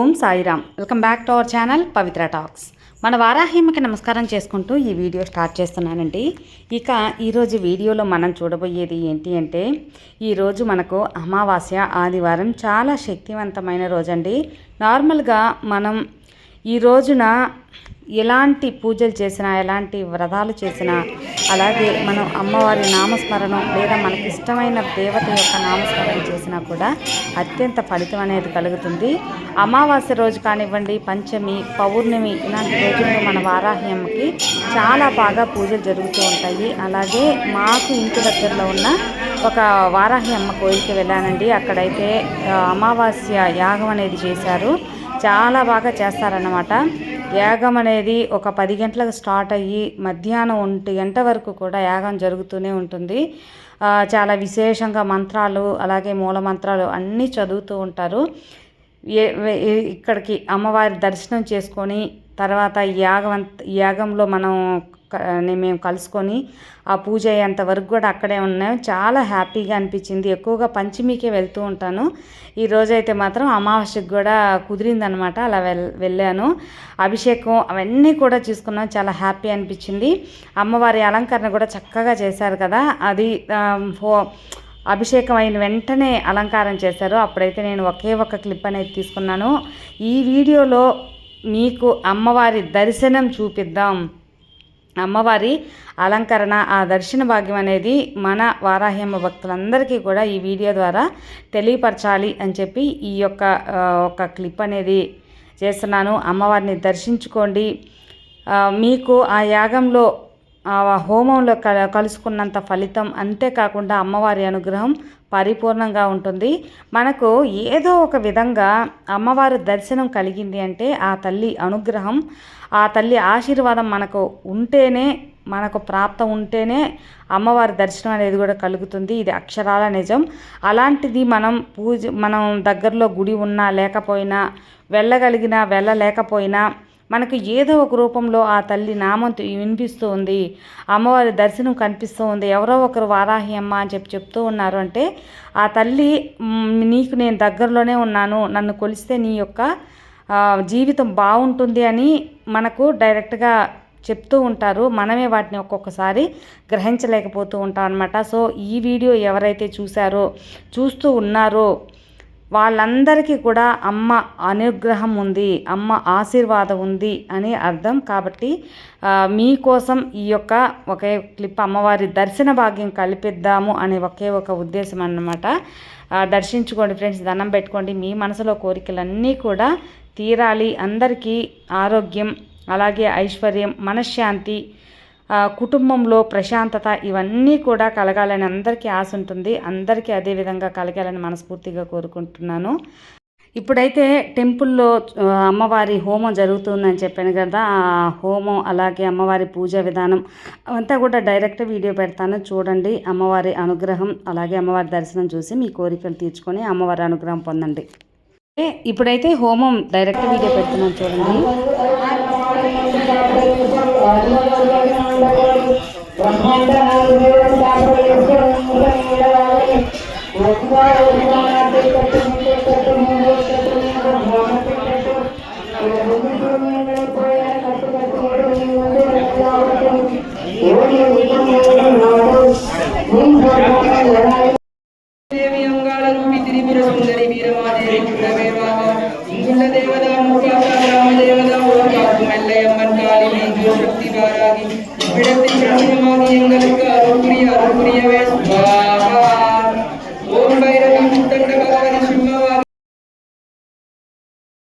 Om Sairam. Welcome back to our channel Pavitra talks. మన వారాహిమ్మకి నమస్కారం చేసుకుంటూ ఈ వీడియో స్టార్ట్ చేస్తున్నానండి. ఇక ఈరోజు వీడియోలో మనం చూడబోయేది ఏంటి అంటే, ఈరోజు మనకు అమావాస్య ఆదివారం, చాలా శక్తివంతమైన రోజండి. నార్మల్గా మనం ఈ రోజున ఎలాంటి పూజలు చేసినా, ఎలాంటి వ్రతాలు చేసినా, అలాగే మనం అమ్మవారి నామస్మరణం లేదా మనకి ఇష్టమైన దేవత యొక్క నామస్మరణ చేసినా కూడా అత్యంత ఫలితం అనేది కలుగుతుంది. అమావాస్య రోజు కానివ్వండి, పంచమి, పౌర్ణమి ఇలాంటి రోజుల్లో మన వారాహి అమ్మకి చాలా బాగా పూజలు జరుగుతూ ఉంటాయి. అలాగే మాకు ఇంటి దగ్గరలో ఉన్న ఒక వారాహి అమ్మ కోయిలకి వెళ్ళానండి. అక్కడైతే అమావాస్య యాగం అనేది చేశారు. చాలా బాగా చేస్తారన్నమాట. యాగం అనేది ఒక 10 గంటలకు స్టార్ట్ అయ్యి మధ్యాహ్నం 1 గంట వరకు కూడా యాగం జరుగుతూనే ఉంటుంది. చాలా విశేషంగా మంత్రాలు, అలాగే మూల మంత్రాలు అన్నీ చదువుతూ ఉంటారు. ఇక్కడికి అమ్మవారి దర్శనం చేసుకొని తర్వాత యాగంలో మేము కలుసుకొని ఆ పూజ అయ్యేంత వరకు కూడా అక్కడే ఉన్నాం. చాలా హ్యాపీగా అనిపించింది. ఎక్కువగా పంచమికే వెళ్తూ ఉంటాను. ఈ రోజైతే మాత్రం అమావాస్యకు కూడా కుదిరిందనమాట. అలా వెళ్ళాను. అభిషేకం అవన్నీ కూడా చూసుకున్నాం. చాలా హ్యాపీ అనిపించింది. అమ్మవారి అలంకరణ కూడా చక్కగా చేశారు కదా. అది అభిషేకం అయిన వెంటనే అలంకారం చేశారు. అప్పుడైతే నేను ఒకే ఒక క్లిప్ అనేది తీసుకున్నాను. ఈ వీడియోలో మీకు అమ్మవారి దర్శనం చూపిద్దాం. అమ్మవారి అలంకరణ, ఆ దర్శన భాగ్యం అనేది మన వారాహ్యమ్మ భక్తులందరికీ కూడా ఈ వీడియో ద్వారా తెలియపరచాలి అని చెప్పి ఈ ఒక క్లిప్ అనేది చేస్తున్నాను. అమ్మవారిని దర్శించుకోండి. మీకు ఆ యాగంలో హోమంలో కలుసుకున్నంత ఫలితం, అంతేకాకుండా అమ్మవారి అనుగ్రహం పరిపూర్ణంగా ఉంటుంది. మనకు ఏదో ఒక విధంగా అమ్మవారి దర్శనం కలిగింది అంటే ఆ తల్లి అనుగ్రహం, ఆ తల్లి ఆశీర్వాదం మనకు ఉంటేనే, మనకు ప్రాప్తం ఉంటేనే అమ్మవారి దర్శనం అనేది కూడా కలుగుతుంది. ఇది అక్షరాల నిజం. అలాంటిది మనం దగ్గరలో గుడి ఉన్నా లేకపోయినా, వెళ్ళగలిగినా వెళ్ళలేకపోయినా, మనకు ఏదో ఒక రూపంలో ఆ తల్లి నామం వినిపిస్తూ ఉంది, అమ్మవారి దర్శనం కనిపిస్తూ ఉంది. ఎవరో ఒకరు వారాహి అమ్మ అని చెప్తూ ఉన్నారు అంటే ఆ తల్లి నీకు నేను దగ్గరలోనే ఉన్నాను, నన్ను కొలిస్తే నీ యొక్క జీవితం బాగుంటుంది అని మనకు డైరెక్ట్గా చెప్తూ ఉంటారు. మనమే వాటిని ఒక్కొక్కసారి గ్రహించలేకపోతూ ఉంటాం అన్నమాట. సో ఈ వీడియో ఎవరైతే చూస్తూ ఉన్నారో వాళ్ళందరికీ కూడా అమ్మ అనుగ్రహం ఉంది, అమ్మ ఆశీర్వాదం ఉంది అని అర్థం. కాబట్టి మీకోసం ఈ ఒకే క్లిప్ అమ్మవారి దర్శన భాగ్యం కల్పిద్దాము అనే ఒకే ఒక ఉద్దేశం అన్నమాట. దర్శించుకోండి ఫ్రెండ్స్, దండం పెట్టుకోండి. మీ మనసులో కోరికలన్నీ కూడా తీరాలి. అందరికీ ఆరోగ్యం, అలాగే ఐశ్వర్యం, మనశ్శాంతి, కుటుంబంలో ప్రశాంతత ఇవన్నీ కూడా కలగాలని అందరికీ ఆశ ఉంటుంది. అందరికీ అదేవిధంగా కలగాలని మనస్ఫూర్తిగా కోరుకుంటున్నాను. ఇప్పుడైతే టెంపుల్లో అమ్మవారి హోమం జరుగుతుందని చెప్పాను కదా. ఆ హోమం, అలాగే అమ్మవారి పూజా విధానం అంతా కూడా డైరెక్ట్ వీడియో పెడతాను, చూడండి. అమ్మవారి అనుగ్రహం, అలాగే అమ్మవారి దర్శనం చూసి మీ కోరికలు తీర్చుకొని అమ్మవారి అనుగ్రహం పొందండి. ఇప్పుడైతే హోమం డైరెక్ట్ వీడియో పెడుతున్నాను, చూడండి. शक्ति